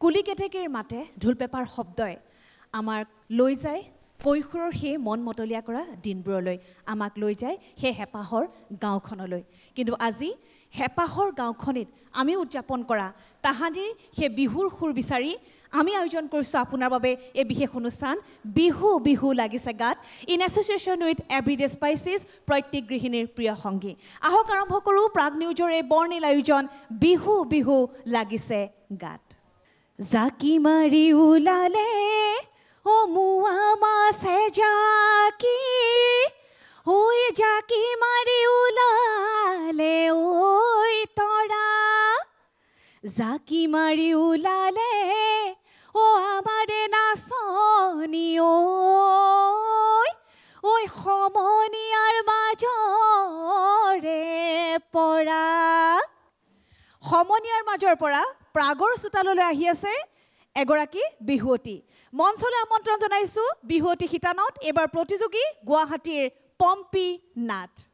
কুলি কেতেকীৰ মাতে ঢোল পেপাৰ শব্দই আমাক লৈ যায় কৈশোৰৰ সেই মন মতলীয়া কৰা দিনবোৰলৈ আমাক লৈ যায় সেই হেঁপাহৰ গাঁওখনলৈ কিন্তু আজি হেঁপাহৰ গাঁওখনিত আমি উদযাপন কৰা তাহানিৰ সেই বিহুৰ সুৰ বিচাৰি আমি আয়োজন কৰিছোঁ আপোনাৰ বাবে এই বিশেষ অনুষ্ঠান বিহু বিহু লাগিছে গাত in association with everyday spices প্ৰত্যেক গৃহিণীৰ প্ৰিয় সংগী আহক আৰম্ভ কৰোঁ প্ৰাগ নিউজৰ এই বৰ্ণিল আয়োজন বিহু বিহু লাগিছে গাত জাকি মাৰি ওলালে ও মুৱা মাছে জাকি ঐ জাকি মাৰি ওলালে ঐ তৰা জাকি মাৰি ওলালে ও আমাৰে নাচনি ঐ সমনীয়াৰ মাজৰে পৰা সমনীয়াৰ মাজৰ পৰা প্ৰাগৰ চোতাললৈ আহি আছে এগৰাকী বিহুৱতী মঞ্চলৈ আমন্ত্ৰণ জনাইছোঁ বিহুৱতী শিতানত এবাৰ প্ৰতিযোগী গুৱাহাটীৰ পম্পী নাথ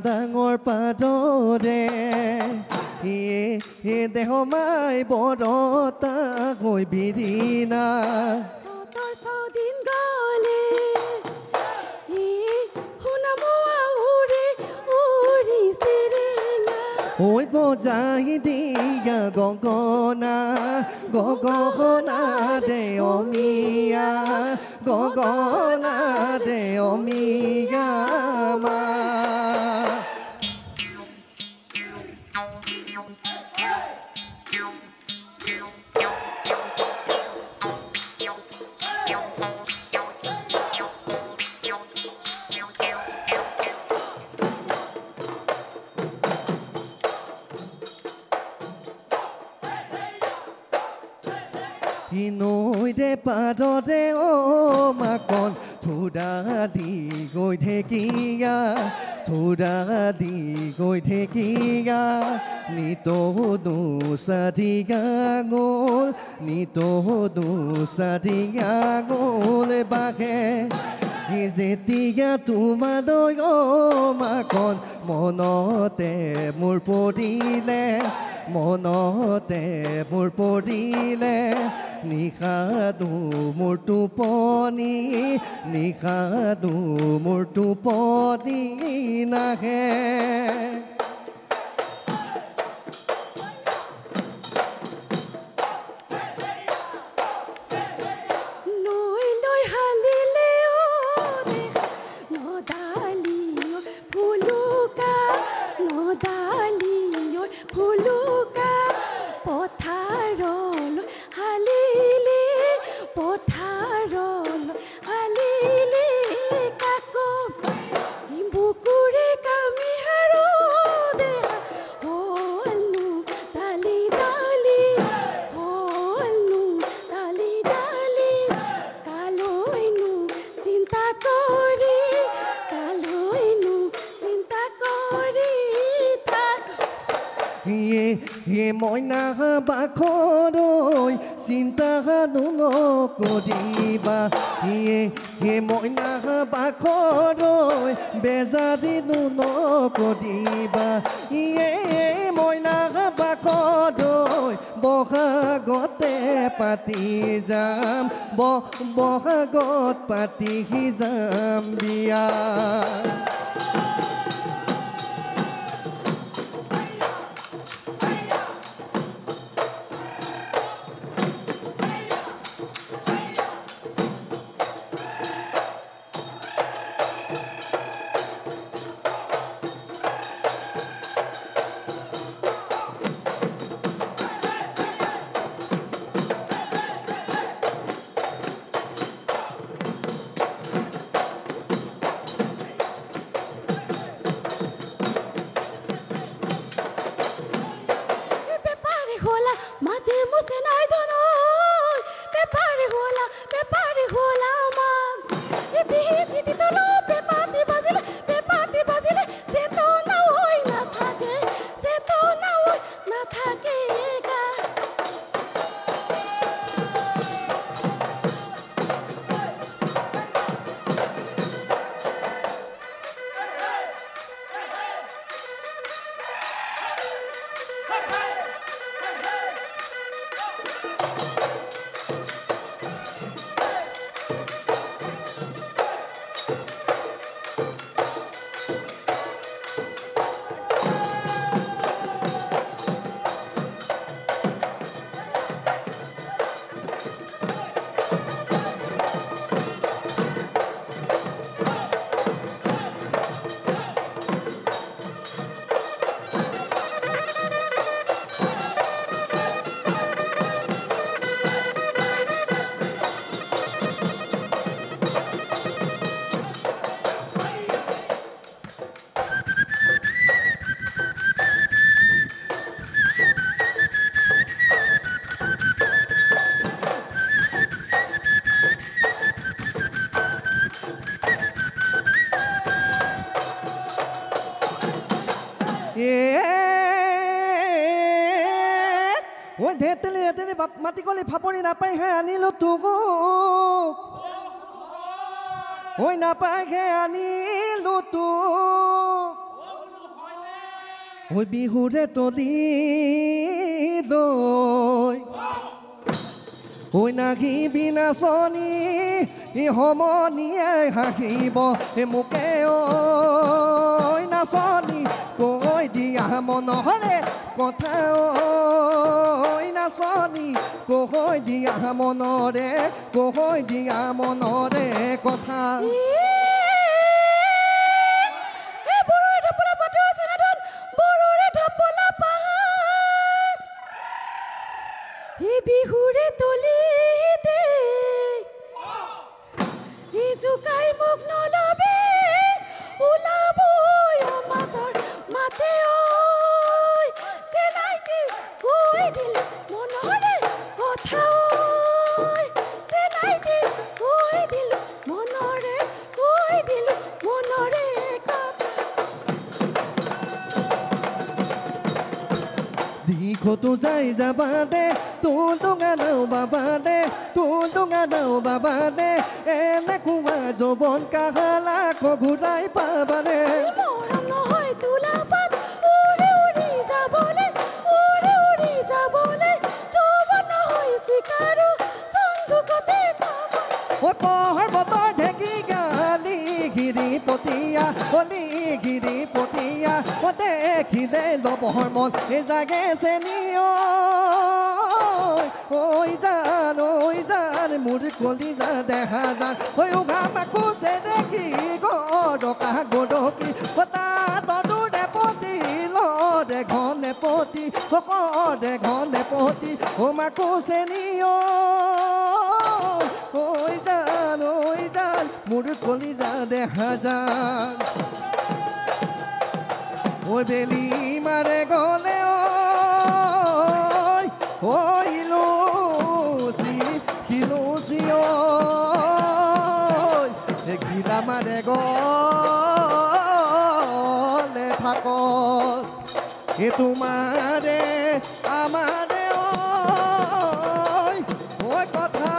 ডাঙৰ পাদৰে দেহ মাই বৰতা হৈ বিৰিনা দিন গলে শুনামোৱা উৰি উৰি চিৰিঙা ঐ বজাই দিয়া গগনা গগনা দে অমিয়া গগনা দে অমিয়া মা নৈ দে পাদতে অ মাকন থোৰা দি গৈ থেকিয়া থোৰা দি গৈ থেকিয়া নিত দোষাধিকা গ'ল নিত দোষাধিকা গ'ল বাঘে যেতিয়া তোমালৈ অ মাকন মনতে মোৰ পৰিলে মনতে মোৰ পৰিলে নিশাদু মোৰ টোপনি নিশাদু মোৰ টোপনি নাহে মইনা বাখৰৈ চিন্তা নকৰিবা মইনা বাখৰৈ বেজাৰি নকৰিবা মইনা বাখৰৈ বহাগতে পাতি যাম বহাগত পাতি যাম বিয়া ঐ ধেতেলি ধেতেলি মাতি কলি ফাপৰি নাপায়হে আনিলো তোক ঐ নাপায়হে আনিলো তোক ঐ বিহুৰে তলি দৈ ঐ নাহিবি নাচনি সমনীয়াই হাঁহিব মোকে ঐ নাচনি কৈ দিয়া মনৰে কথা ঐ নাচনি কৈ দিয়া মনৰে কথা বিহুৰে তলিতে জোকাই মোক নলবে ওলাবই মাতৰ মাতে ঐ চেনাইটি কৈ দিল মনৰে কথা ঐ চেনাইটি কৈ দিল মনৰে দিঘতো যাই যাবা দে তুলুঙানাও বাবা দে এনে কুৱা যৌৱন কাহালা ঘূৰাই পাবানে মৰম নহয় তোলা পাত উৰি উৰি যাবলে ঐ পৰ্বতৰ ঢেকি গালি গিৰিপতীয়া কলি গিৰিপতীয়া ঐ দেখিলে লবহৰ মন এই জাগে চেনি ঐ জান মোৰ কলিজা দেখা যান ঐ উঘা মাকুছে দেখি গৰকা গৰকি কটা তদুৰে পতি লৰে ঘনে পতি সকলে ঘনে পতি ও মাকুছে নি ঐ জান মোৰ কলিজা দেখা যান ঐ বেলি মাৰে গলে ঐ লুচি ঘিলা মাৰে গলে থাক এ তোমাৰে আমাৰে ঐ কথা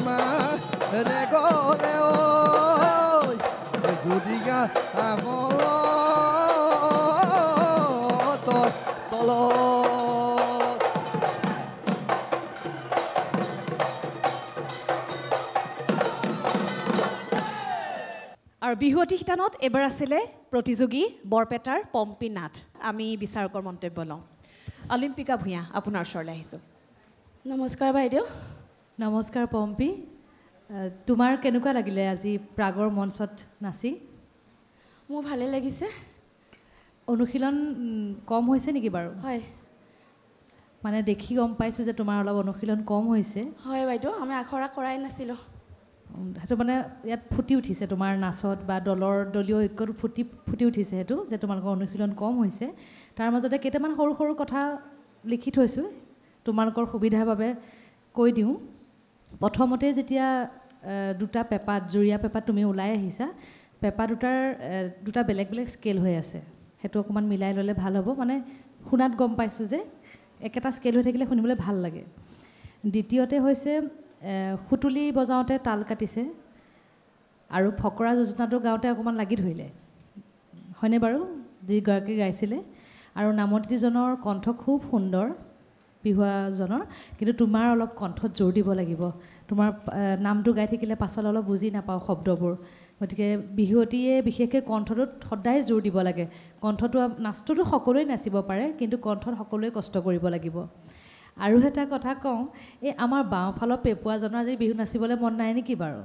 মাৰে গলে যদিগা আগৰ তলত আৰু বিহুৱতী শিতানত এবাৰ আছিলে প্ৰতিযোগী বৰপেটাৰ পম্পী নাথ আমি বিচাৰকৰ মন্তব্য লওঁ অলিম্পিকা ভূঞা আপোনাৰ ওচৰলৈ আহিছোঁ নমস্কাৰ বাইদেউ নমস্কাৰ পম্পী তোমাৰ কেনেকুৱা লাগিলে আজি প্ৰাগৰ মঞ্চত নাচি মোৰ ভালে লাগিছে অনুশীলন কম হৈছে নেকি বাৰু হয় মানে দেখি গম পাইছোঁ যে তোমাৰ অলপ অনুশীলন কম হৈছে হয় বাইদেউ আমি আখৰা কৰাই নাছিলোঁ সেইটো মানে ইয়াত ফুটি উঠিছে তোমাৰ নাচত বা দলীয় ঐক্যত ফুটি উঠিছে সেইটো যে তোমালোকৰ অনুশীলন কম হৈছে তাৰ মাজতে কেইটামান সৰু সৰু কথা লিখি থৈছোঁ তোমালোকৰ সুবিধাৰ বাবে কৈ দিওঁ প্ৰথমতে যেতিয়া দুটা পেপাত জুৰীয়া পেপাত তুমি ওলাই আহিছা পেপা দুটা বেলেগ বেলেগ স্কেল হৈ আছে সেইটো অকণমান মিলাই ল'লে ভাল হ'ব মানে শুনাত গম পাইছোঁ যে একেটা স্কেল হৈ থাকিলে শুনিবলৈ ভাল লাগে দ্বিতীয়তে হৈছে খুটুলি বজাওঁতে তাল কাটিছে আৰু ফকৰা যোজনাটো গাওঁতে অকণমান লাগি ধৰিলে হয়নে বাৰু যিগৰাকী গাইছিলে আৰু নামতিজনৰ কণ্ঠ খুব সুন্দৰ বিহুৱাজনৰ কিন্তু তোমাৰ অলপ কণ্ঠত জোৰ দিব লাগিব তোমাৰ নামটো গাই থাকিলে পাছলৈ অলপ বুজি নাপাওঁ শব্দবোৰ গতিকে বিহুৱতীয়ে বিশেষকৈ কণ্ঠটোত সদায় জোৰ দিব লাগে কণ্ঠটো নাচটোতো সকলোৱে নাচিব পাৰে কিন্তু কণ্ঠত সকলোৱে কষ্ট কৰিব লাগিব আৰু এটা কথা কওঁ এই আমাৰ বাওঁফালৰ পেপুৱাজনৰ আজি বিহু নাচিবলৈ মন নাই নেকি বাৰু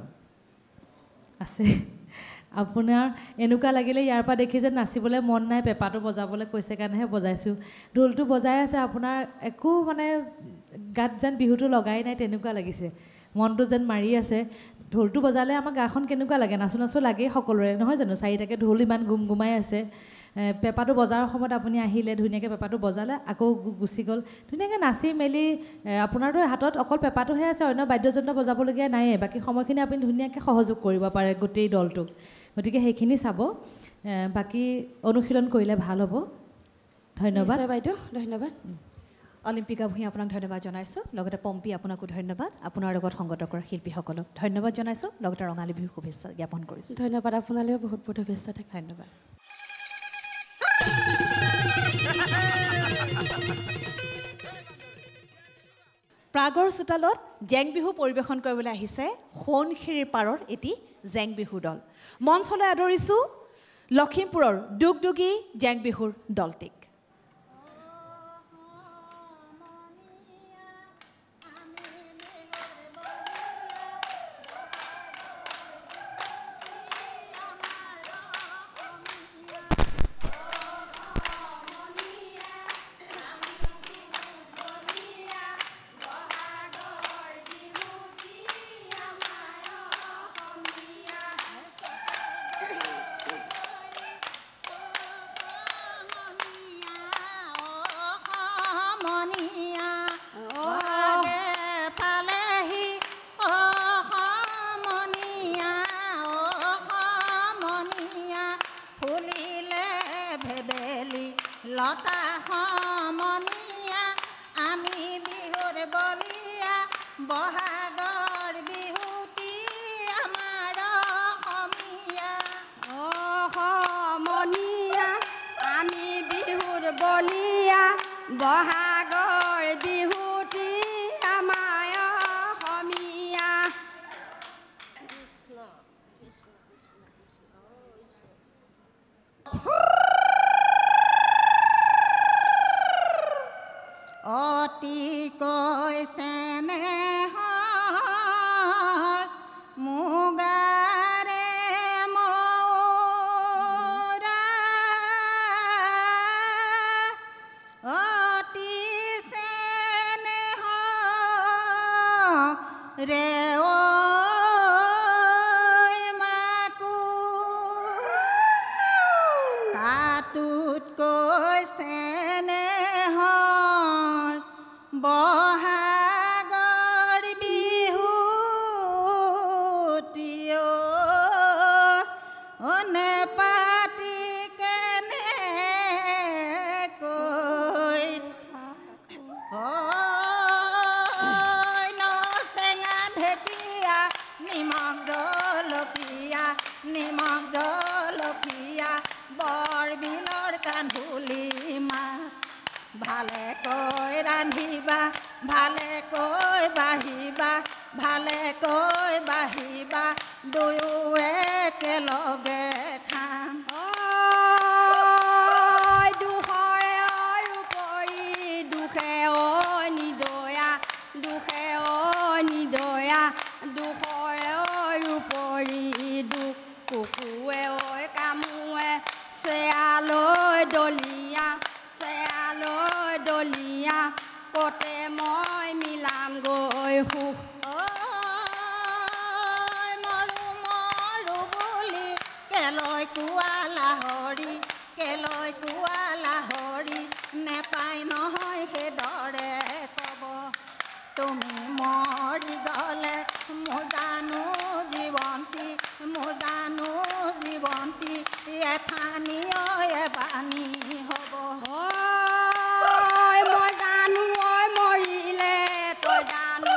আছে আপোনাৰ এনেকুৱা লাগিলে ইয়াৰ পৰা দেখি যে নাচিবলৈ মন নাই পেপাটো বজাবলৈ কৈছে কাৰণেহে বজাইছোঁ ঢোলটো বজাই আছে আপোনাৰ একো মানে গাত যেন বিহুটো লগাই নাই তেনেকুৱা লাগিছে মনটো যেন মাৰি আছে ঢোলটো বজালে আমাৰ গাখন কেনেকুৱা লাগে নাচো নাচো লাগেই সকলোৰে নহয় জানো চাৰিটাকৈ ঢোল ইমান গুমগুমাই আছে পেপাটো বজাৰ সময়ত আপুনি আহিলে ধুনীয়াকৈ পেপাটো বজালে আকৌ গুচি গ'ল ধুনীয়াকৈ নাচি মেলি আপোনাৰতো হাতত অকল পেপাটোহে আছে অন্য বাদ্যযন্ত্ৰ বজাবলগীয়া নায়েই বাকী সময়খিনি আপুনি ধুনীয়াকৈ সহযোগ কৰিব পাৰে গোটেই দলটোক গতিকে সেইখিনি চাব বাকী অনুশীলন কৰিলে ভাল হ'ব ধন্যবাদ বাইদেউ ধন্যবাদ অলিম্পিকা ভূঞা আপোনাক ধন্যবাদ জনাইছোঁ লগতে পম্পী আপোনাকো ধন্যবাদ আপোনাৰ লগত সংগত কৰা শিল্পীসকলক ধন্যবাদ জনাইছোঁ লগতে ৰঙালী বিহুৰ শুভেচ্ছা জ্ঞাপন কৰিছোঁ ধন্যবাদ আপোনালৈও বহুত বহুত শুভেচ্ছা থাকে ধন্যবাদ প্ৰাগৰ চোতালত জেং বিহু পৰিৱেশন কৰিবলৈ আহিছে সোণশিৰিৰ পাৰৰ এটি জেং বিহুৰ দল মঞ্চলৈ আদৰিছোঁ লখিমপুৰৰ দুগদুগী জেং বিহুৰ দলটিক নিমখ জলকীয়া নিমখ জলকীয়া বৰ বিলৰ কান্ধুলি মাছ ভালেকৈ ৰান্ধিবা ভালেকৈ বাঢ়িবা ভালেকৈ বাঢ়িবা দুয়ো একেলগে খাম দুখৰে উপৰি দুখে নিদয়া দুখে নিদয়া দুখৰে উপৰি দুখ কুকুৱে কামোৱে চেয়ালৈ দলিয়া কতে মই মিলাম গৈ সুখ মৰু মৰু বুলি কেলৈ কোৱা লাহৰি নেপাই নহয় সেইদৰে ক'ব তুমি মৰি গ'লে মোৰ জানো জীৱন্তী এফানীয় এবানী হ'ব মই জানো মৰিলে তই জানো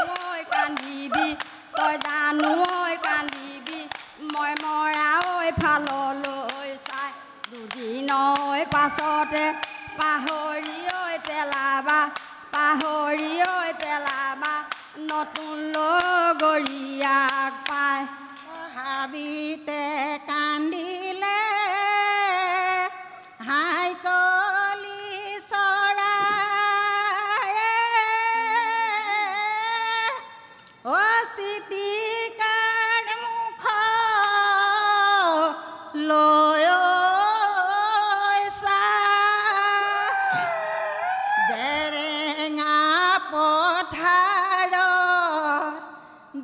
কান্দিবি মই মৰা ফাললৈ চাই দুদিন পাছতে পাহৰি পেলাবা নতুন লগৰীয়াক পাই হাবিতে কান্দিলে হাই কলি চৰাই চিটিকাৰ মুখ লৈ জেৰেঙা পথাৰত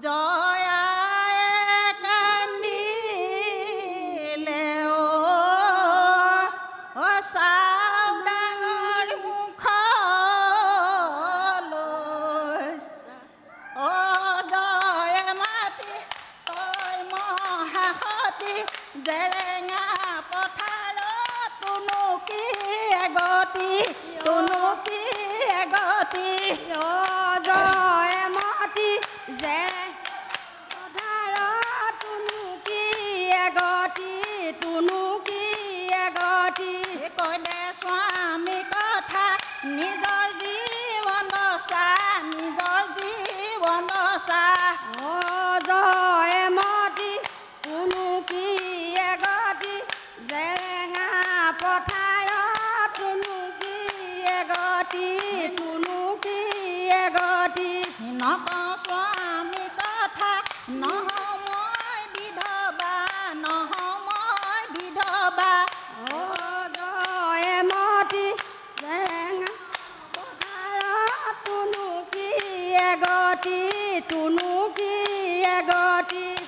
জয়াই কান্দিলে চাও ডাঙৰ মুখলৈ জয় মাতি তই মহাসতী জেৰেঙা পথাৰত তুনুকি এগতি জয় মাতি যে পথাৰত তুনুকি এগতি কৈ দে স্বামী কথা নিজৰ জীৱন বচা জয় মাতি তুনুকি এগতি জেৰেঙা পথাৰত তুনুকি এগতি নকওঁ স্বামী কথা নহওঁ মই বিধৱা জয় মাতি জেৰেঙা পথাৰত তুনুকি এগতি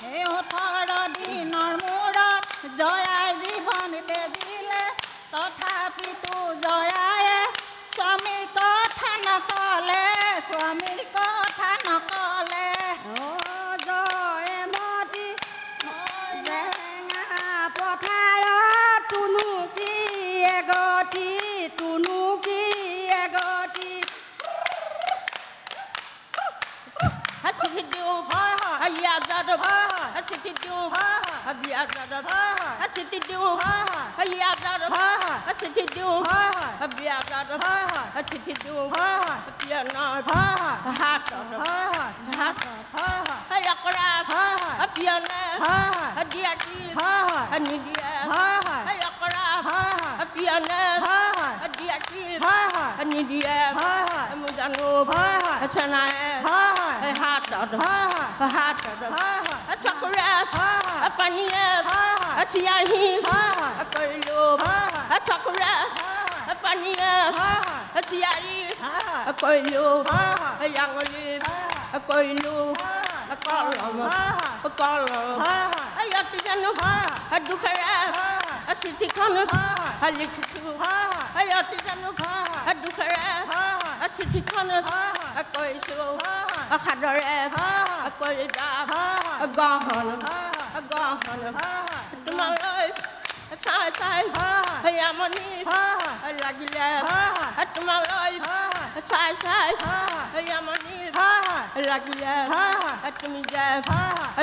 সেই 18 দিনৰ মূৰত জয়াই জীৱন তেজিলে তথাপিতো জয়ায়ে স্বামীৰ কথা নকলে জয় মাতি জেৰেঙা পথাৰত তুনুকি এগতি লাগিলে তোমালৈ চাই চাই আমনি লাগিলে তুমি যে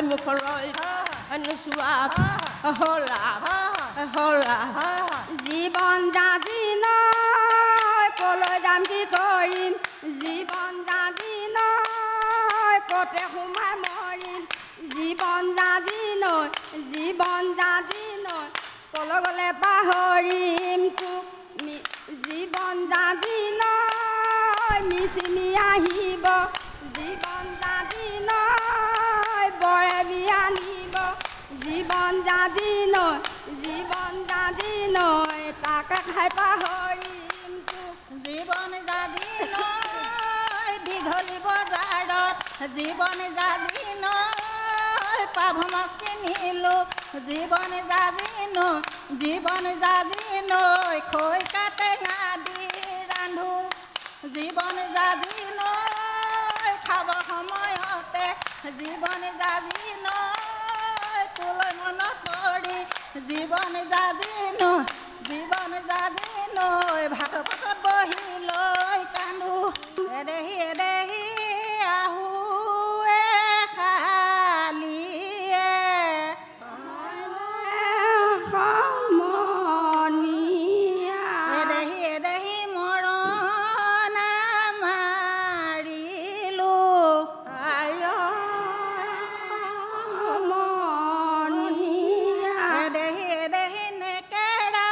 মুখলৈ নোচোৱা হলা জীৱন জাতি নয় কলৈ যাম কি কৰিম জীৱন জাতি নয় কতে সোমাই মৰিম জীৱন জাতি নয় কলৈ গ'লে পাহৰিম তোক জীৱন জাতি নয় মিচিমি আহিব জীৱন জাতি নয় বৰে বিয়া নিব জীৱন জাতি নয় তাকে খাই পাহৰিম তোক জীৱন জাতি নয় দীঘলী বজাৰত জীৱন জাতি নয় পাভ মাছ কিনিলোঁ জীৱন জাতি নয় খৈ কাটেঙা দি ৰান্ধো জীৱন জাতি নয় খাব সময়তে জীৱন জাতি নয় তোলৈ মনত পৰি জীৱন জাতি নয় ভাত পাতত বহি লৈ কান্দো এদেহি আহোঁ খালিয়ে এদেহি মৰণা মাৰিলোঁ এদেহি নেকেৰা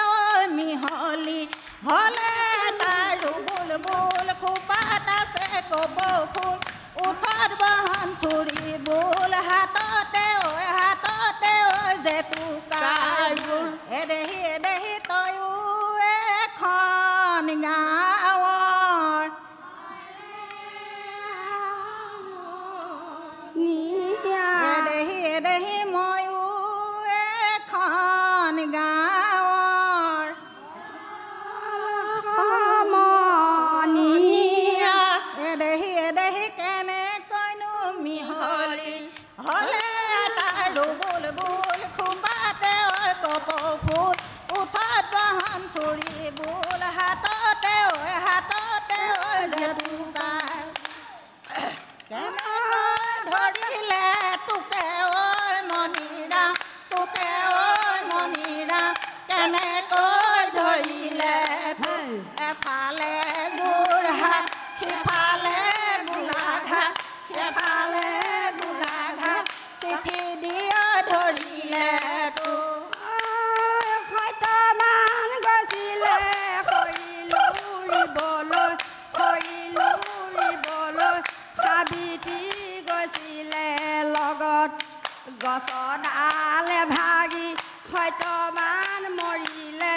মিহলি হলে তাৰো বুলবুল খোপাত আছে কপৌ ফুল উঠত বহন থুৰি বোল হাততে ঐ জেতুকাৰ এদেহি তয়ো এখন গাঁৱৰ এদেহি ময়ো এখন গাঁৱৰ এদেহি কেনেকৈনো মিহলি হলে তাৰো বুলবুল খোপাতে ঐ কপৌ ফুল উঠত বহন থুৰি বোল হাততে ঐ জেতুকাৰ ধৰিলে তোকে ঐ মণিৰা কেনেকৈ ধৰিলে এফালে যোৰহাট সিফালে গোলাঘাট চিঠি দিয়া ধৰিলে তো সত্যমান গৈছিলে খৰিলুৰিবলৈ সাবিত্ৰী গৈছিলে লগত গছৰ ডালে ভাগি সত্যমান মৰিলে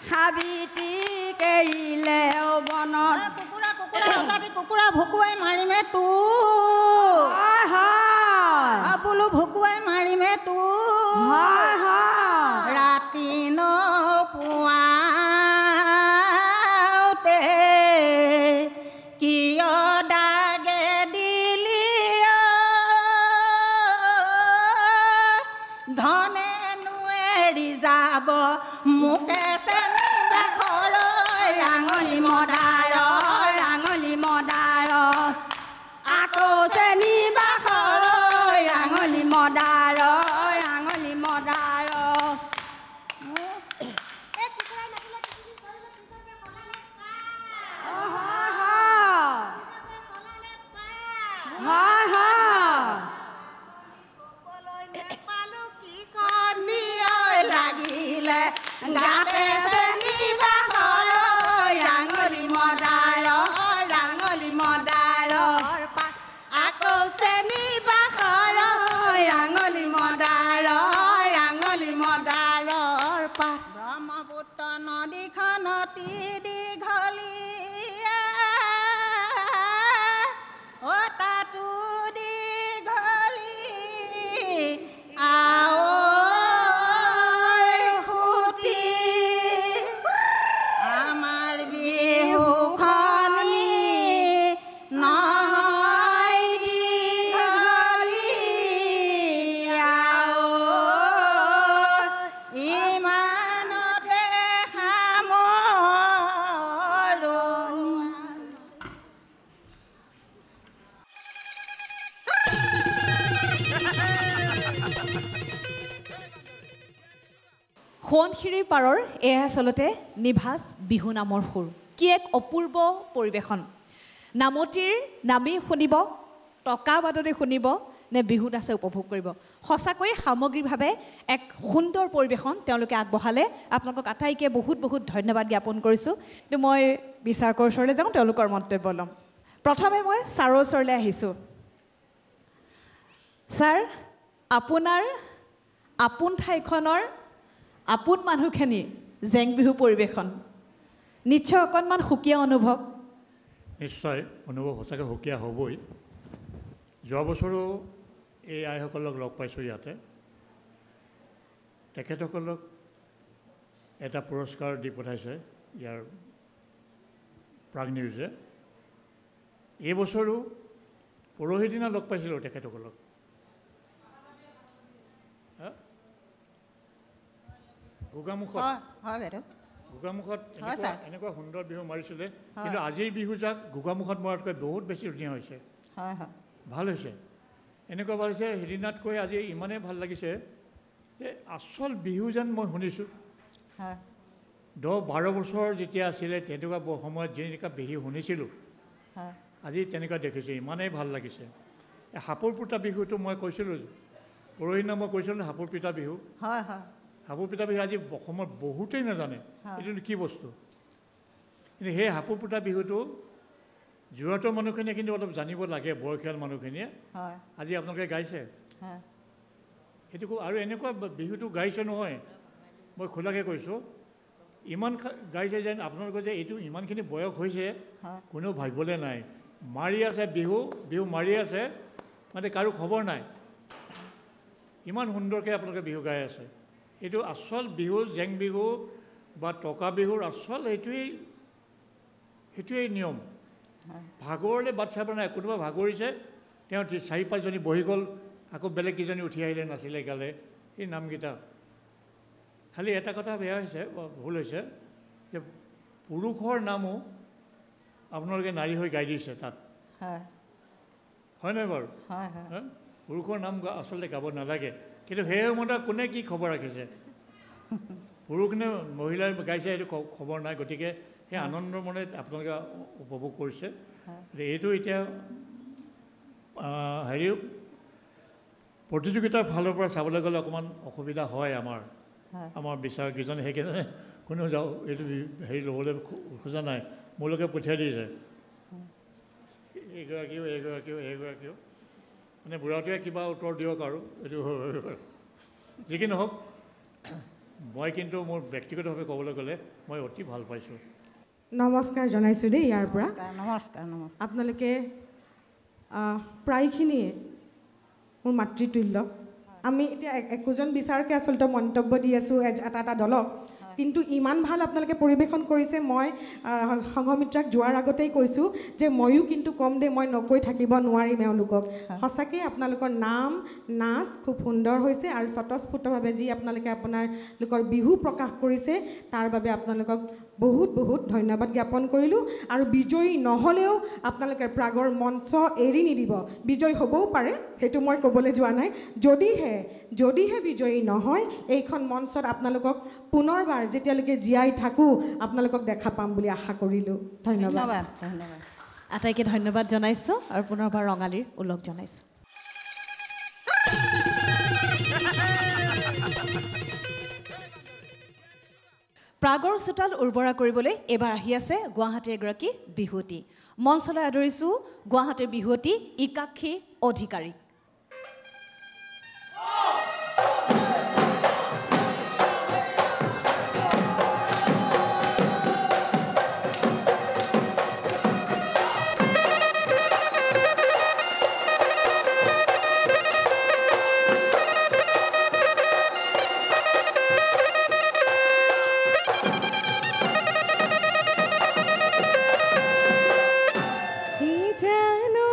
সাবিত্ৰী কেৰিলে বনত কুকুৰা ভুকুৱাই মাৰিমে তো বোলো ভুকুৱাই মাৰিমে তো ৰাতি নপুৱাওতে কিয় দাগে দিলি ধনে নুৱেৰি যাব মোকে চেনিবা ঘৰৈ ৰাঙলী মদাৰ আকৌ চেনিবা ঘৰৈ ৰাঙলী মদাৰ লাগিলে গাতে চেনিবা ঘৰৈ ৰাঙলী মদাৰৰ পাত আকৌ চেনিবা ঘৰৈ ৰাঙলী মদাৰৰ পাত ব্ৰহ্মপুত্ৰ নদীখন অতি দীঘলীয়া তাতো দীঘলী আ খুটি সোৱণশিৰিৰ পাৰৰ এয়া আচলতে নিভাজ বিহু নামৰ সুৰ কি এক অপূৰ্ব পৰিৱেশন নামতিৰ নামেই শুনিব টকা বাদতে শুনিব নে বিহু নাচে উপভোগ কৰিব সঁচাকৈ সামগ্ৰিকভাৱে এক সুন্দৰ পৰিৱেশন তেওঁলোকে আগবঢ়ালে আপোনালোকক আটাইকে বহুত বহুত ধন্যবাদ জ্ঞাপন কৰিছোঁ কিন্তু মই বিচাৰকৰ ওচৰলৈ যাওঁ তেওঁলোকৰ মন্তব্য ল'ম প্ৰথমে মই ছাৰৰ ওচৰলৈ আহিছোঁ ছাৰ আপোনাৰ আপোন ঠাইখনৰ আপোন মানুহখিনি জেং বিহু পৰিৱেশন নিশ্চয় অকণমান সুকীয়া অনুভৱ নিশ্চয় অনুভৱ সঁচাকৈ সুকীয়া হ'বই যোৱা বছৰো এই আইসকলক লগ পাইছোঁ ইয়াতে তেখেতসকলক এটা পুৰস্কাৰ দি পঠাইছে ইয়াৰ প্ৰাগ নিউজে এই বছৰো পৰহি দিনা লগ পাইছিলোঁ তেখেতসকলক গোগামুখত হয় বাইদেউ গোগামুখত এনেকুৱা সুন্দৰ বিহু মাৰিছিলে কিন্তু আজিৰ বিহু যাক গোগামুখত মৰাতকৈ বহুত বেছি ধুনীয়া হৈছে হয় হয় ভাল হৈছে এনেকুৱা ভাল হৈছে সিদিনাতকৈ আজি ইমানেই ভাল লাগিছে যে আচল বিহু যেন মই শুনিছোঁ হয় 10-12 বছৰ যেতিয়া আছিলে তেনেকুৱা সময়ত যেনেকুৱা বিহু শুনিছিলোঁ হয় আজি তেনেকুৱা দেখিছোঁ ইমানেই ভাল লাগিছে এই সাপৰ পোতা বিহুটো মই কৈছিলোঁ পৰহিদিনা মই কৈছিলোঁ সাপৰ পিতা বিহু হয় হয় সাপৰ পিতা বিহু আজি অসমত বহুতেই নাজানে এইটো কি বস্তু কিন্তু সেই সাপৰ পোতা বিহুটো যোৰহাটৰ মানুহখিনিয়ে কিন্তু অলপ জানিব লাগে বয়সীয়াল মানুহখিনিয়ে হয় আজি আপোনালোকে গাইছে হয় সেইটো আৰু এনেকুৱা বিহুটো গাইছে নহয় মই খোলাকৈ কৈছোঁ ইমান গাইছে যেন আপোনালোকৰ যে এইটো ইমানখিনি বয়স হৈছে কোনেও ভাবিবলৈ নাই মাৰি আছে বিহু বিহু মাৰি আছে মানে কাৰো খবৰ নাই ইমান সুন্দৰকৈ আপোনালোকে বিহু গাই আছে এইটো আচল বিহু জেং বিহু বা টকা বিহুৰ আচল সেইটোৱেই নিয়ম ভাগৰলৈ বাট চাব নাই কোনোবা ভাগৰিছে তেওঁ 4-5জনী বহি গ'ল আকৌ বেলেগ কেইজনী উঠি আহিলে নাছিলে গালে এই নামকেইটা খালি এটা কথা বেয়া হৈছে ভুল হৈছে যে পুৰুষৰ নামো আপোনালোকে নাৰী হৈ গাই দিছে তাত হয় নহয় বাৰু পুৰুষৰ নাম আচলতে গাব নালাগে কিন্তু সেই সময়ত কোনে কি খবৰ ৰাখিছে পুৰুষ নে মহিলাই গাইছে এইটো খবৰ নাই গতিকে সেই আনন্দৰ মনে আপোনালোকে উপভোগ কৰিছে এইটো এতিয়া হেৰি প্ৰতিযোগিতাৰ ফালৰ পৰা চাবলৈ গ'লে অকণমান অসুবিধা হয় আমাৰ বিচাৰককেইজনে সেইকেইজনে কোনেও যাওঁ এইটো হেৰি ল'বলৈ খোজা নাই মোলৈকে পঠিয়াই দিছে এইগৰাকীও মানে বুঢ়াটোৱে কিবা উত্তৰ দিয়ক আৰু এইটো যি কি নহওক মই কিন্তু মোৰ ব্যক্তিগতভাৱে ক'বলৈ গ'লে মই অতি ভাল পাইছোঁ নমস্কাৰ জনাইছোঁ দেই ইয়াৰ পৰা নমস্কাৰ আপোনালোকে প্ৰায়খিনিয়ে মোৰ মাতৃতুল্য আমি এতিয়া একোজন বিচাৰকে আচলতে মন্তব্য দি আছোঁ এটা দলক কিন্তু ইমান ভাল আপোনালোকে পৰিৱেশন কৰিছে মই সংঘমিত্ৰাক যোৱাৰ আগতেই কৈছোঁ যে ময়ো কিন্তু কম দে মই নকৈ থাকিব নোৱাৰিম এওঁলোকক সঁচাকৈ আপোনালোকৰ নাম নাচ খুব সুন্দৰ হৈছে আৰু স্বতঃস্ফূৰ্তভাৱে যি আপোনালোকে আপোনালোকৰ বিহু প্ৰকাশ কৰিছে তাৰ বাবে আপোনালোকক বহুত বহুত ধন্যবাদ জ্ঞাপন কৰিলোঁ আৰু বিজয়ী নহ'লেও আপোনালোকে প্ৰাগৰ মঞ্চ এৰি নিদিব বিজয়ী হ'বও পাৰে সেইটো মই ক'বলৈ যোৱা নাই যদিহে বিজয়ী নহয় এইখন মঞ্চত আপোনালোকক পুনৰবাৰ যেতিয়ালৈকে জীয়াই থাকোঁ আপোনালোকক দেখা পাম বুলি আশা কৰিলোঁ ধন্যবাদ আটাইকে ধন্যবাদ জনাইছোঁ আৰু পুনৰবাৰ ৰঙালীৰ ওলগ জনাইছোঁ প্ৰাগৰ চোতাল উৰ্বৰা কৰিবলৈ এইবাৰ আহি আছে গুৱাহাটীৰ এগৰাকী বিহুৱতী মঞ্চলৈ আদৰিছোঁ গুৱাহাটীৰ বিহুৱতী ইকাক্ষী অধিকাৰী জানো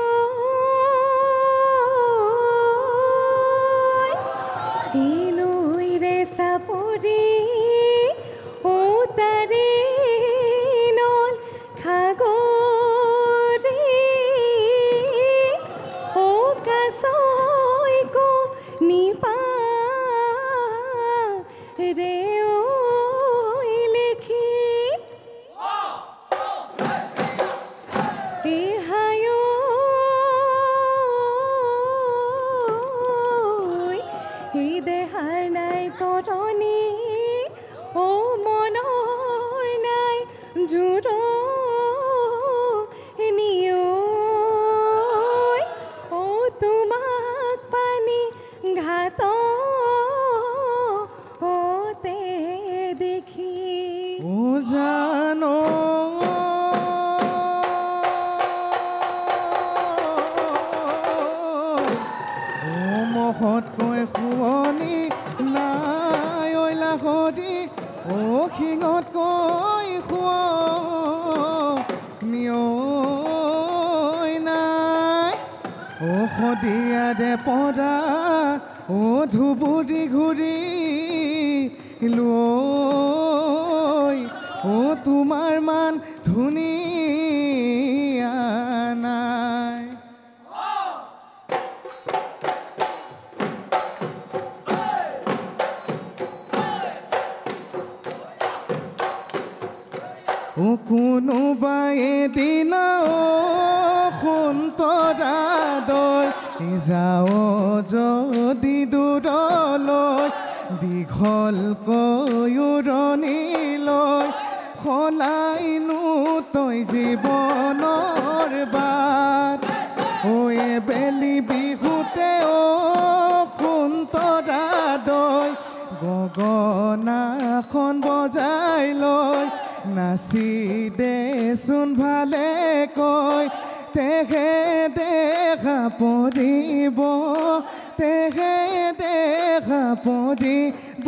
তোমাক পানী ঘাটতে দেখি জানো মহতকৈ শুৱনি নাই ঐ লাহৰি শিঙতকৈ শুৱনি নাই সদিয়া দে পদা ধুবুৰি ঘূৰি লৈ তোমাৰ মান ধুনীয়া নাই কোনোবাই এদিনা সুন্তৰাদৈ যাওঁ যদি দূৰলৈ দীঘলকৈ উৰণিলৈ সলাইনো তই জীৱনৰ বাট বেলি বিহুতে সুন্তৰাদৈ গগনাখন বজাই লৈ নাচি দেচোন ভালে কৈ তেহে দেখা পৰিব তেহে দেখা পৰিব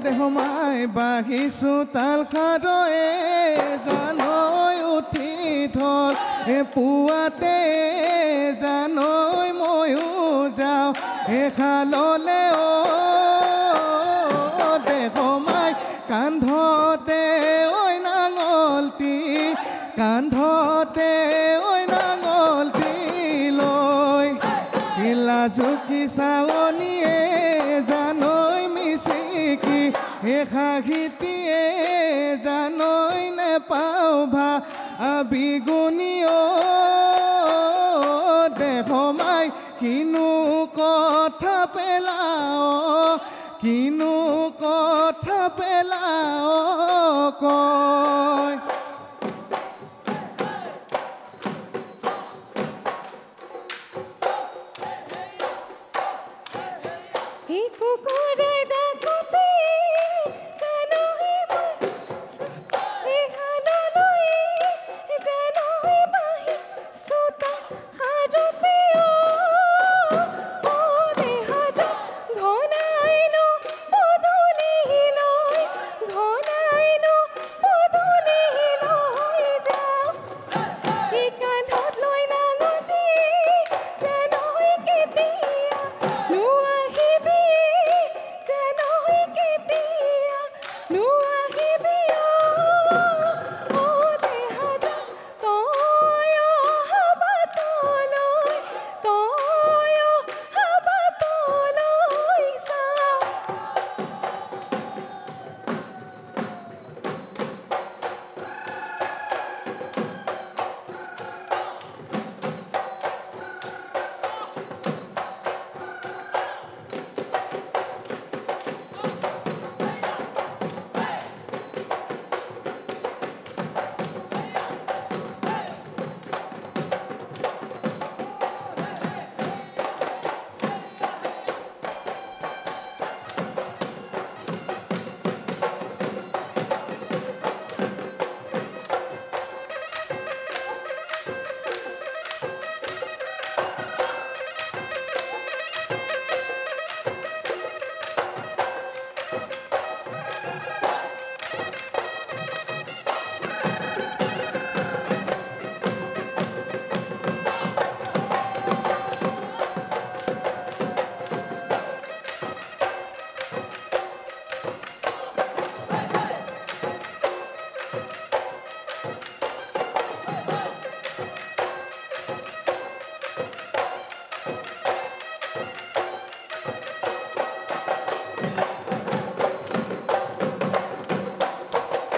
দেহমাই বাঢ়িছোঁ তাল খাৰয়ে জানৈ উঠি থল পুৱাতে জানৈ ময়ো যাওঁ এখাললে দেহমাই কান্ধতে ঐ নাঙলটি কান্ধতে ঐ নাঙলটি লৈ লাজুকী চাৱনীয়ে জানৈ মিচিকি এষাঘিতিয়ে জানৈ নেপাওঁ ভাবিগুণিও দেহমাই কিনো কথা পেলাও কিনো কথা পেলাও কয়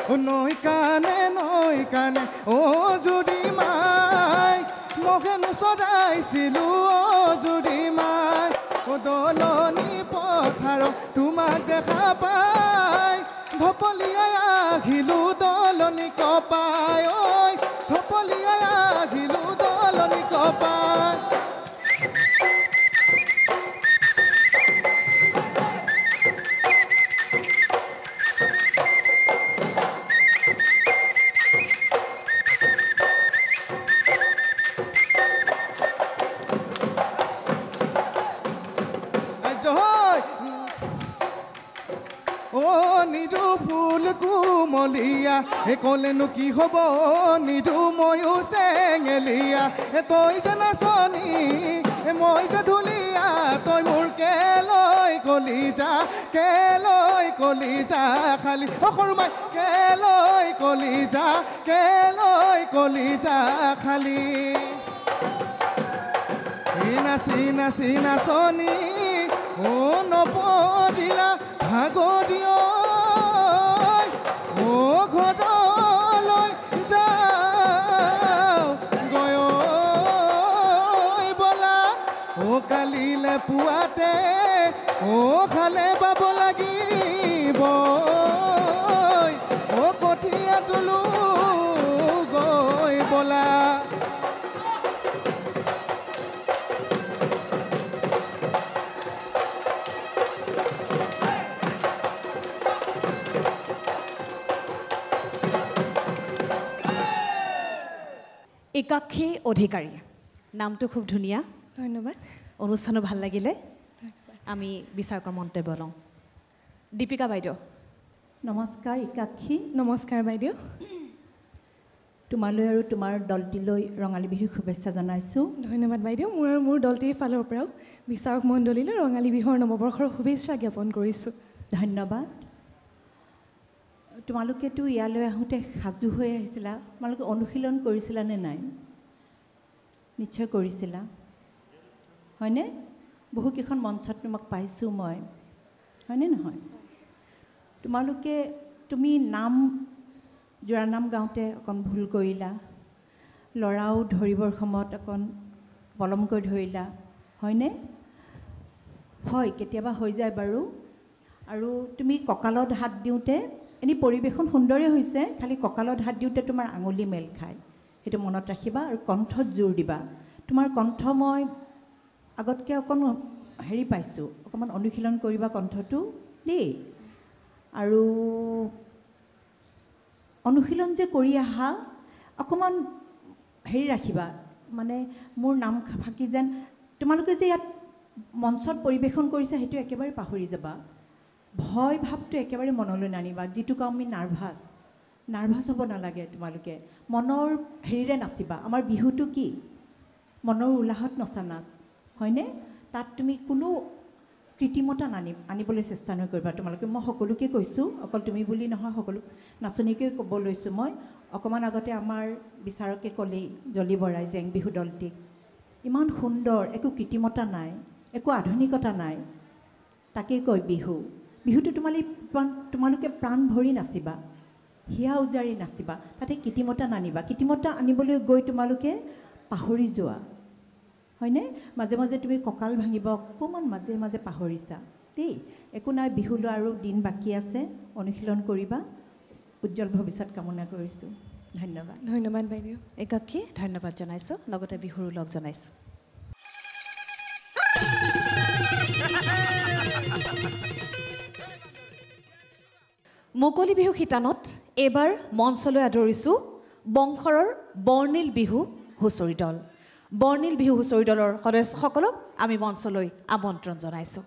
নৈ কাণে অ জুৰি মাই মহেন চৰাইছিলোঁ অ জুৰি মাই দলনি পথাৰত তোমাক দেখা পাই ধপলিয়াই আহিলোঁ দলনি কপাই ঐ ধপলিয়াই আহিলোঁ দলনি কপাই নিদু ফুল কুমলীয়া ক'লেনো কি হ'ব নিদু ময়ো চেঙেলীয়া তই যে নাচনি মই যে ঢুলীয়া তই মোৰ কেলৈ কলিজা খালি সৰু মাই কেলৈ কলিজা খালি নাচি নাচনি অ নপৰিলা ভাগৰিয় অ ঘৰলৈ যাওঁ গৈ বলা অ কালিলে পুৱাতে অ খালে পাব লাগিব অ কঠীয়া তোলো গৈ বলা একাক্ষী অধিকাৰী নামটো খুব ধুনীয়া ধন্যবাদ অনুষ্ঠানো ভাল লাগিলে আমি বিচাৰকৰ মন্তব্য লওঁ দীপিকা বাইদেউ নমস্কাৰ একাক্ষী নমস্কাৰ বাইদেউ তোমালৈ আৰু তোমাৰ দলটিলৈ ৰঙালী বিহুৰ শুভেচ্ছা জনাইছোঁ ধন্যবাদ বাইদেউ মোৰ আৰু মোৰ দলটিৰ ফালৰ পৰাও বিচাৰক মণ্ডলীলৈ ৰঙালী বিহুৰ নৱবৰ্ষৰ শুভেচ্ছা জ্ঞাপন কৰিছোঁ ধন্যবাদ তোমালোকেতো ইয়ালৈ আহোঁতে সাজু হৈ আহিছিলা তোমালোকে অনুশীলন কৰিছিলা নে নাই নিশ্চয় কৰিছিলা হয়নে বহুকেইখন মঞ্চত তোমাক পাইছোঁ মই হয়নে নহয় তুমি নাম জোৰা নাম গাওঁতে অকণ ভুল কৰিলা ল'ৰাও ধৰিবৰ সময়ত অকণ পলমকৈ ধৰিলা হয়নে হয় কেতিয়াবা হৈ যায় বাৰু আৰু তুমি কঁকালত হাত দিওঁতে এনেই পৰিৱেশন সুন্দৰেই হৈছে খালি কঁকালত হাত দিওঁতে তোমাৰ আঙুলি মেল খায় সেইটো মনত ৰাখিবা আৰু কণ্ঠত জোৰ দিবা তোমাৰ কণ্ঠ মই আগতকৈ অকণ হেৰি পাইছোঁ অকণমান অনুশীলন কৰিবা কণ্ঠটো দেই আৰু অনুশীলন যে কৰি আহা অকণমান হেৰি ৰাখিবা মানে মোৰ নাম ফাঁকি যেন তোমালোকে যে ইয়াত মঞ্চত পৰিৱেশন কৰিছা সেইটো একেবাৰে পাহৰি যাবা ভয় ভাৱটো একেবাৰে মনলৈ নানিবা যিটো কাম আমি নাৰ্ভাছ হ'ব নালাগে তোমালোকে মনৰ হেৰিৰে নাচিবা আমাৰ বিহুটো কি মনৰ উল্লাহত নচা নাচ হয়নে তাত তুমি কোনো কৃত্ৰিমতা আনিবলৈ চেষ্টা নকৰিবা তোমালোকে মই সকলোকে কৈছোঁ অকল তুমি বুলি নহয় সকলো নাচনীকে ক'ব লৈছোঁ মই অকণমান আগতে আমাৰ বিচাৰকে ক'লেই জলি বৰাই জেং বিহু দলটিক ইমান সুন্দৰ একো কৃত্ৰিমতা নাই একো আধুনিকতা নাই তাকেই কয় বিহুটো তোমালোকে প্ৰাণ ভৰি নাচিবা হিয়া উজাৰি নাচিবা তাতে কৃত্ৰিমতা নানিবা কৃত্ৰিমতা আনিবলৈ গৈ তোমালোকে পাহৰি যোৱা হয়নে মাজে মাজে তুমি কঁকাল ভাঙিব অকণমান মাজে মাজে পাহৰিছা দেই একো নাই বিহুলৈ আৰু দিন বাকী আছে অনুশীলন কৰিবা উজ্জ্বল ভৱিষ্যত কামনা কৰিছোঁ ধন্যবাদ বাইদেউ একাক্ষী ধন্যবাদ জনাইছোঁ লগতে বিহুৰো লগ জনাইছোঁ মুকলি বিহু শিতানত এইবাৰ মঞ্চলৈ আদৰিছোঁ বংশৰৰ বৰ্ণিল বিহু হুঁচৰি দল বৰ্ণিল বিহু হুঁচৰি দলৰ সদস্যসকলক আমি মঞ্চলৈ আমন্ত্ৰণ জনাইছোঁ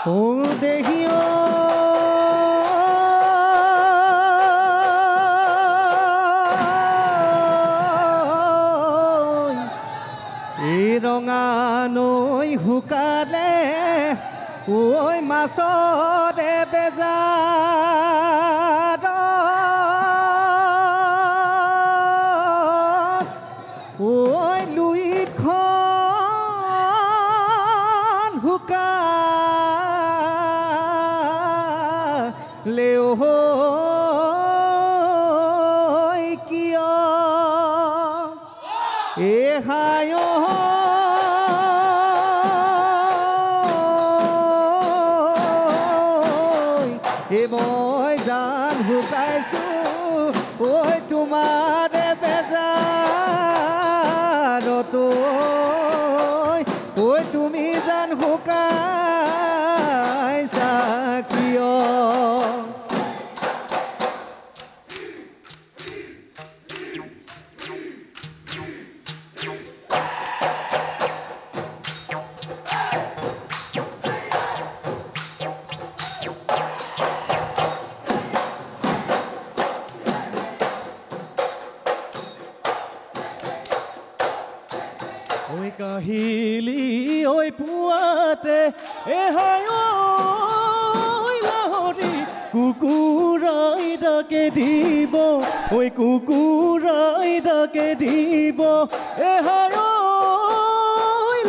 ও দেহিও এই ৰঙা নৈ শুকালে ঐ মাছৰে বেজাৰ ঐ লুইতখন শুকালে কিয় এ হায় মই জান শুকাইছো ঐ তোমাৰে বেজাৰত ঐ তুমি জান শুকাইছা কিয় কাহিলি ঐ পুৱাতে এহাই লাহৰি কুকুৰাই ডাকে দিব ঐ কুকুৰাই ডাকে দিব এহাই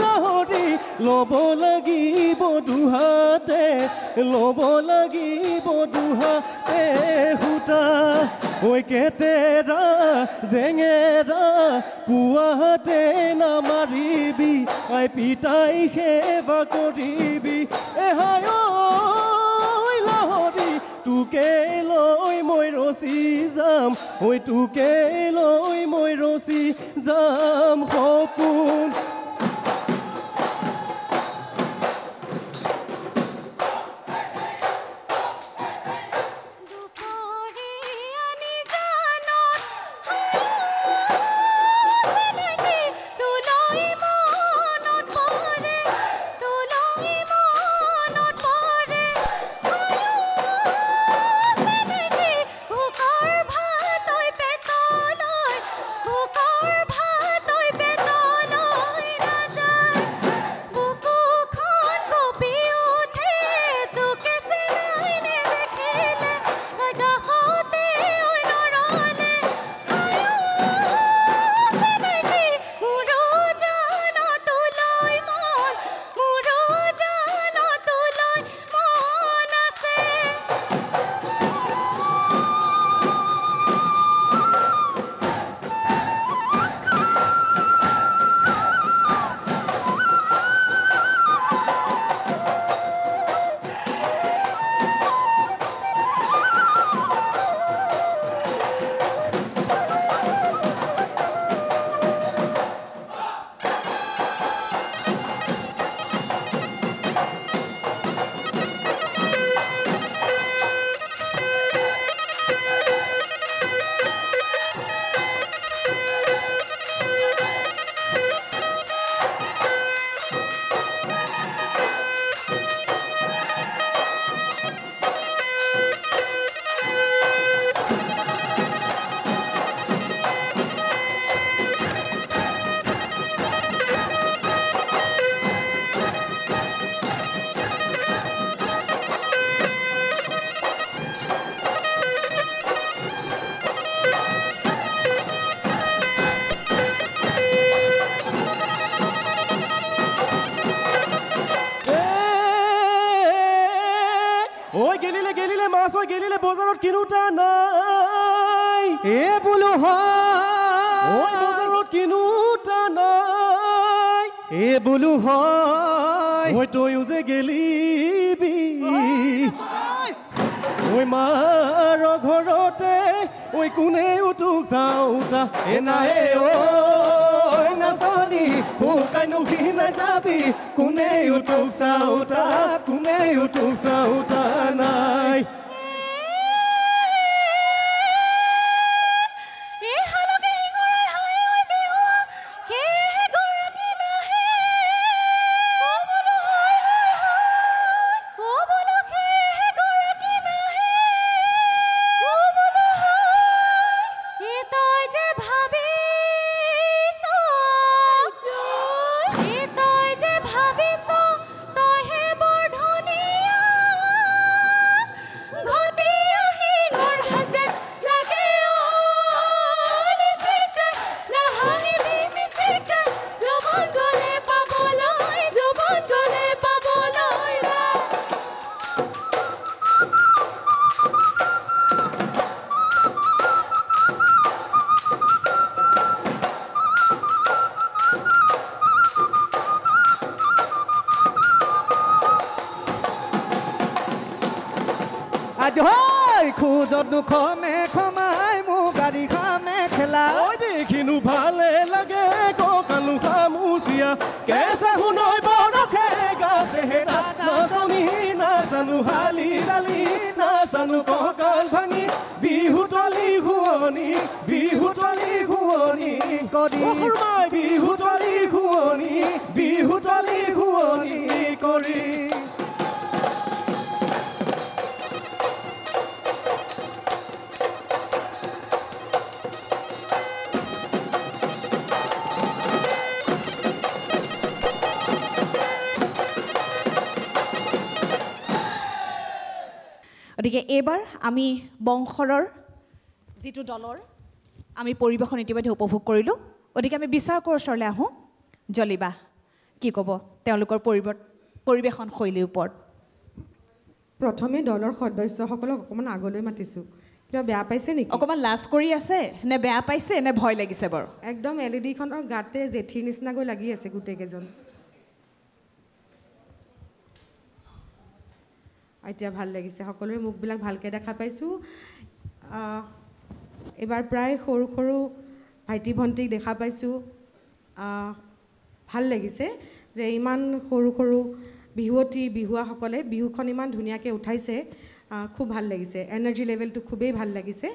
লাহৰি ল'ব লাগিব দুহাতে ল'ব লাগিব দুহাতে সূতা ঐ কেতেৰা জেঙেৰা পুৱাতে নামাৰিবি আই পিতাই সেৱা কৰিবি এহাই লাহৰি তোকে লৈ মই ৰচি যাম ঐ তোকে লৈ মই ৰচি যাম সপোন গেলিলে বজাৰত কিনোতা নাই এ বোলো হয় বজাৰত কিনোতা নাই এ বোলো হয় ঐ তয়ো যে গেলিবি ঐ মাৰ ঘৰতে ঐ কোনেও তোক যাওঁতা এ নাই ঐ নাচনি শুকাই নুখি নাযাবি কোনেও তোক চাওঁতা কোনেও তোক চাওঁতা নাই আজি হয় খোজত দুখমে খমাই মোৰ গাড়ী খামে খেলা দেখিনো ভালে লাগে কঁকালো খামুচিয়া কেঁচা শুনৈ বৰষে গাতে নাজানি নাজানো হালি ডালি নাজানো কঁকাল ভাঙি বিহুতলি শুৱনি কৰি বিহুতলি শুৱনি কৰি গতিকে এইবাৰ আমি বংশৰৰ যিটো দলৰ আমি পৰিৱেশন ইতিমধ্যে উপভোগ কৰিলোঁ গতিকে আমি বিচাৰকৰ ওচৰলৈ আহোঁ জলিবা কি ক'ব তেওঁলোকৰ পৰিৱেশন শৈলীৰ ওপৰত প্ৰথমে দলৰ সদস্যসকলক অকণমান আগলৈ মাতিছোঁ কিবা বেয়া পাইছে নেকি অকণমান লাজ কৰি আছে নে বেয়া পাইছে নে ভয় লাগিছে বাৰু একদম এলইডিখনৰ গাতে জেঠীৰ নিচিনাকৈ লাগি আছে গোটেইকেইজন এতিয়া ভাল লাগিছে সকলোৰে মুখবিলাক ভালকৈ দেখা পাইছোঁ এইবাৰ প্ৰায় সৰু সৰু ভাইটি ভণ্টিক দেখা পাইছোঁ ভাল লাগিছে যে ইমান সৰু সৰু বিহুৱাসকলে বিহুখন ইমান ধুনীয়াকৈ উঠাইছে খুব ভাল লাগিছে এনাৰ্জি লেভেলটো খুবেই ভাল লাগিছে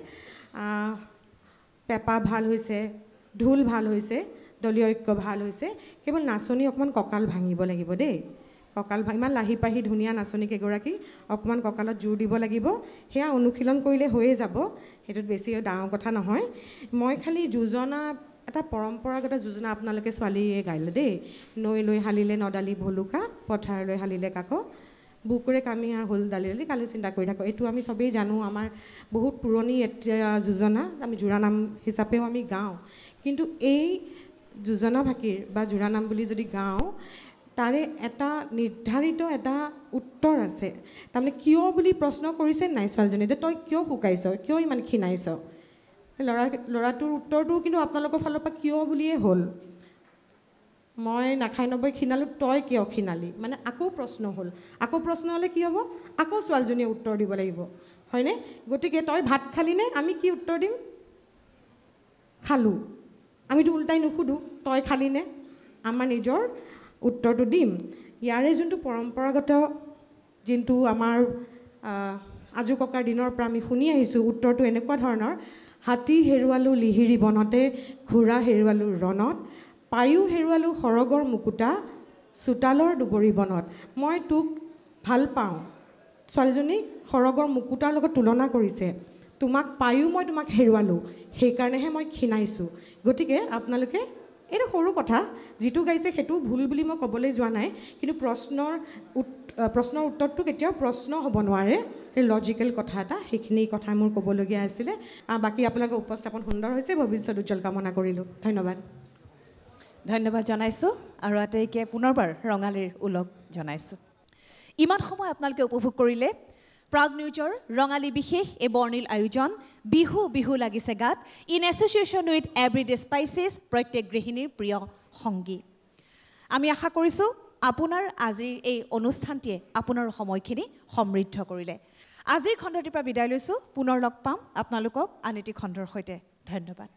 পেঁপা ভাল হৈছে ঢোল ভাল হৈছে দলীয় ঐক্য ভাল হৈছে কেৱল নাচনি অকণমান কঁকাল ভাঙিব লাগিব দেই কঁকাল ইমান লাহি পাহি ধুনীয়া নাচনীক এগৰাকী অকণমান কঁকালত জোৰ দিব লাগিব সেয়া অনুশীলন কৰিলে হৈয়ে যাব সেইটোত বেছি ডাঙৰ কথা নহয় মই খালি যোজনা এটা পৰম্পৰাগত যোজনা আপোনালোকে ছোৱালীয়ে গাইলে দেই নৈ লৈ হালিলে নদালি ভলুকা পথাৰলৈ হালিলে কাক বুকুৰে কামি আৰু হোল দালি দালি কালি চিন্তা কৰি থাকোঁ এইটো আমি চবেই জানো আমাৰ বহুত পুৰণি এতিয়া যোজনা আমি জোৰানাম হিচাপেও আমি গাওঁ কিন্তু এই যোজনা ভাষীৰ বা জোৰানাম বুলি যদি গাওঁ তাৰে এটা নিৰ্ধাৰিত এটা উত্তৰ আছে তাৰমানে কিয় বুলি প্ৰশ্ন কৰিছে নাই ছোৱালীজনীয়ে যে তই কিয় শুকাইছ কিয় ইমান ক্ষীণাইছ ল'ৰাটোৰ উত্তৰটো কিন্তু আপোনালোকৰ ফালৰ পৰা কিয় বুলিয়ে হ'ল মই নাখাই নবৈ ক্ষীণালোঁ তই কিয় ক্ষীণালি মানে আকৌ প্ৰশ্ন হ'ল আকৌ প্ৰশ্ন হ'লে কি হ'ব আকৌ ছোৱালীজনীয়ে উত্তৰ দিব লাগিব হয়নে গতিকে তই ভাত খালিনে আমি কি উত্তৰ দিম খালোঁ আমিতো ওলটাই নুসুধোঁ তই খালিনে আমাৰ নিজৰ উত্তৰটো দিম ইয়াৰে যোনটো পৰম্পৰাগত যোনটো আমাৰ আজু ককাৰ দিনৰ পৰা আমি শুনি আহিছোঁ উত্তৰটো এনেকুৱা ধৰণৰ হাতী হেৰুৱালোঁ লিহিৰি বনতে ঘোঁৰা হেৰুৱালোঁ ৰণত পায়ো হেৰুৱালোঁ সৰগৰ মুকুতা চোতালৰ দুবৰি বনত মই তোক ভাল পাওঁ ছোৱালীজনীক সৰগৰ মুকুতাৰ লগত তুলনা কৰিছে তোমাক পায়ো মই তোমাক হেৰুৱালোঁ সেইকাৰণেহে মই ক্ষীণাইছোঁ গতিকে আপোনালোকে এইটো সৰু কথা যিটো গাইছে সেইটো ভুল বুলি মই ক'বলৈ যোৱা নাই কিন্তু প্ৰশ্নৰ উত্তৰটো কেতিয়াও প্ৰশ্ন হ'ব নোৱাৰে সেই লজিকেল কথা এটা সেইখিনি কথা মোৰ ক'বলগীয়া আছিলে বাকী আপোনালোকৰ উপস্থাপন সুন্দৰ হৈছে ভৱিষ্যত উজ্জ্বল কামনা কৰিলোঁ ধন্যবাদ জনাইছোঁ আৰু আটাইকে পুনৰবাৰ ৰঙালীৰ ওলগ জনাইছোঁ ইমান সময় আপোনালোকে উপভোগ কৰিলে প্ৰাগ নিউজৰ ৰঙালী বিশেষ এই বৰ্ণিল আয়োজন বিহু বিহু লাগিছে গাত in association with everyday spices প্ৰত্যেক গৃহিণীৰ প্ৰিয় সংগী আমি আশা কৰিছোঁ আপোনাৰ আজিৰ এই অনুষ্ঠানটিয়ে আপোনাৰ সময়খিনি সমৃদ্ধ কৰিলে আজিৰ খণ্ডটিৰ পৰা বিদায় লৈছোঁ পুনৰ লগ পাম আপোনালোকক আন এটি খণ্ডৰ সৈতে ধন্যবাদ